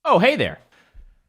Oh, hey there.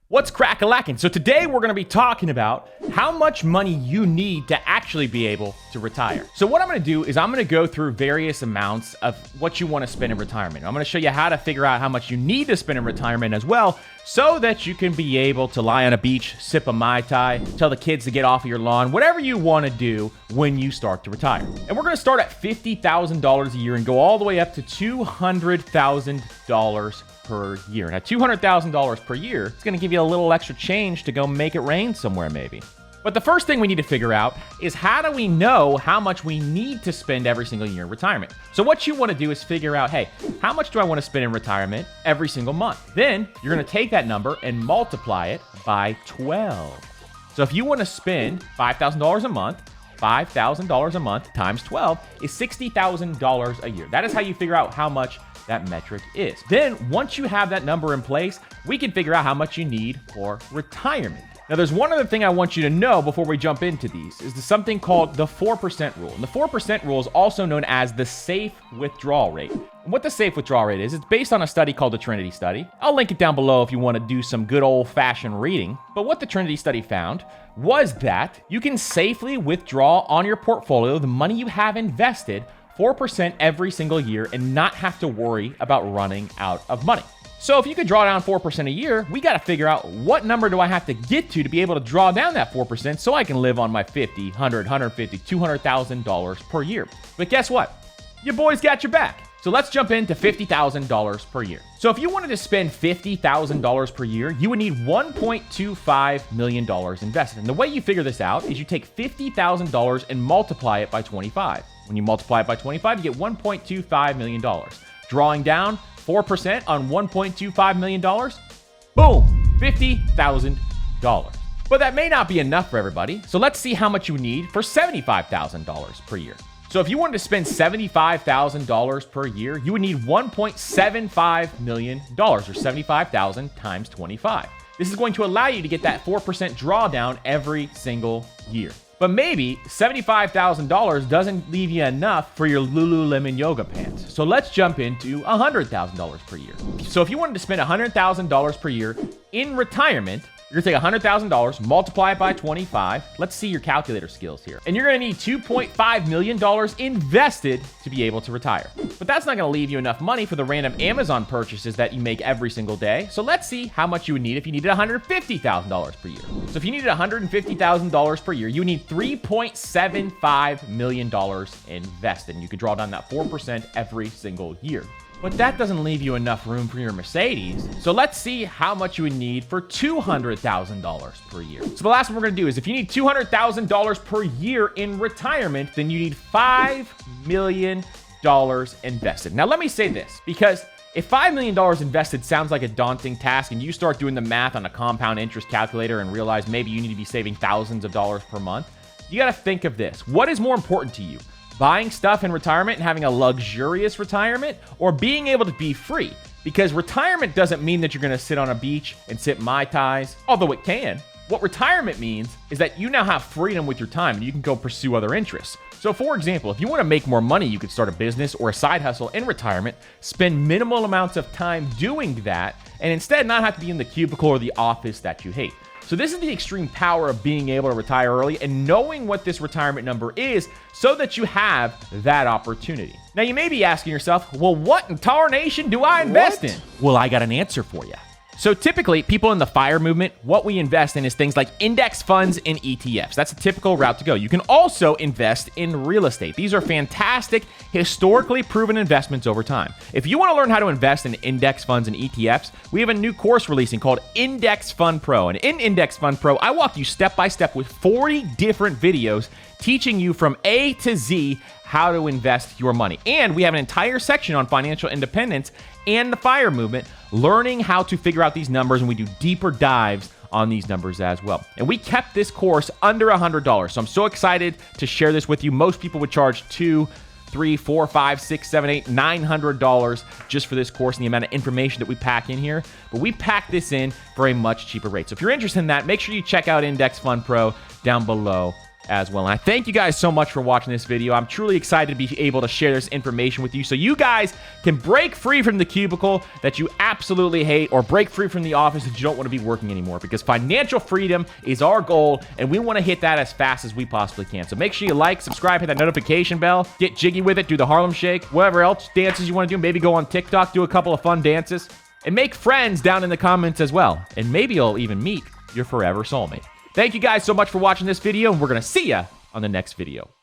What's crack-a-lackin'? So today we're going to be talking about how much money you need to actually be able to retire. So what I'm going to do is I'm going to go through various amounts of what you want to spend in retirement. I'm going to show you how to figure out how much you need to spend in retirement as well, so that you can be able to lie on a beach, sip a Mai Tai, tell the kids to get off of your lawn, whatever you want to do when you start to retire. And we're going to start at $50,000 a year and go all the way up to $200,000 per year. Now, $200,000 per year, it's going to give you a little extra change to go make it rain somewhere maybe. But the first thing we need to figure out is, how do we know how much we need to spend every single year in retirement? So what you want to do is figure out, hey, how much do I want to spend in retirement every single month? Then you're going to take that number and multiply it by 12. So if you want to spend $5,000 a month, $5,000 a month times 12 is $60,000 a year. That is how you figure out how much that metric is. Then once you have that number in place, we can figure out how much you need for retirement. Now, there's one other thing I want you to know before we jump into these, is something called the 4% rule. And the 4% rule is also known as the safe withdrawal rate. And what the safe withdrawal rate is, it's based on a study called the Trinity study. I'll link it down below if you want to do some good old-fashioned reading. But what the Trinity study found was that you can safely withdraw on your portfolio the money you have invested 4% every single year and not have to worry about running out of money. So if you could draw down 4% a year, we got to figure out, what number do I have to get to be able to draw down that 4% so I can live on my $50, $100, $150, $200,000 per year. But guess what? Your boy's got your back. So let's jump into $50,000 per year. So if you wanted to spend $50,000 per year, you would need $1.25 million invested. And the way you figure this out is you take $50,000 and multiply it by 25. When you multiply it by 25, you get $1.25 million. Drawing down 4% on $1.25 million, boom, $50,000. But that may not be enough for everybody. So let's see how much you need for $75,000 per year. So if you wanted to spend $75,000 per year, you would need $1.75 million, or 75,000 times 25. This is going to allow you to get that 4% drawdown every single year. But maybe $75,000 doesn't leave you enough for your Lululemon yoga pants. So let's jump into $100,000 per year. So if you wanted to spend $100,000 per year in retirement, you're gonna take $100,000, multiply it by 25. Let's see your calculator skills here. And you're gonna need $2.5 million invested to be able to retire. But that's not gonna leave you enough money for the random Amazon purchases that you make every single day. So let's see how much you would need if you needed $150,000 per year. So if you needed $150,000 per year, you would need $3.75 million invested. And you could draw down that 4% every single year. But that doesn't leave you enough room for your Mercedes. So let's see how much you would need for $200,000 per year. So the last one we're gonna do is, if you need $200,000 per year in retirement, then you need $5 million invested. Now let me say this, because if $5 million invested sounds like a daunting task and you start doing the math on a compound interest calculator and realize maybe you need to be saving thousands of dollars per month, you gotta think of this. What is more important to you? Buying stuff in retirement and having a luxurious retirement, or being able to be free? Because retirement doesn't mean that you're going to sit on a beach and sip Mai Tais, although it can. What retirement means is that you now have freedom with your time and you can go pursue other interests. So for example, if you want to make more money, you could start a business or a side hustle in retirement, spend minimal amounts of time doing that, and instead not have to be in the cubicle or the office that you hate. So this is the extreme power of being able to retire early and knowing what this retirement number is so that you have that opportunity. Now you may be asking yourself, well, what in tarnation do I invest in? Well, I got an answer for you. So typically, people in the FIRE movement, what we invest in is things like index funds and ETFs. That's a typical route to go. You can also invest in real estate. These are fantastic, historically proven investments over time. If you want to learn how to invest in index funds and ETFs, we have a new course releasing called Index Fund Pro. And in Index Fund Pro, I walk you step by step with 40 different videos teaching you from A to Z how to invest your money. And we have an entire section on financial independence and the FIRE movement, learning how to figure out these numbers, and we do deeper dives on these numbers as well. And we kept this course under $100. So I'm so excited to share this with you. Most people would charge $200, $300, $400, $500, $600, $700, $800 just for this course and the amount of information that we pack in here. But we pack this in for a much cheaper rate. So if you're interested in that, make sure you check out Index Fund Pro down below as well. And I thank you guys so much for watching this video. I'm truly excited to be able to share this information with you so you guys can break free from the cubicle that you absolutely hate, or break free from the office that you don't want to be working anymore, because financial freedom is our goal and we want to hit that as fast as we possibly can. So make sure you like, subscribe, hit that notification bell, get jiggy with it, do the Harlem Shake, whatever else dances you want to do. Maybe go on TikTok, do a couple of fun dances, and make friends down in the comments as well. And maybe you'll even meet your forever soulmate. Thank you guys so much for watching this video, and we're going to see ya on the next video.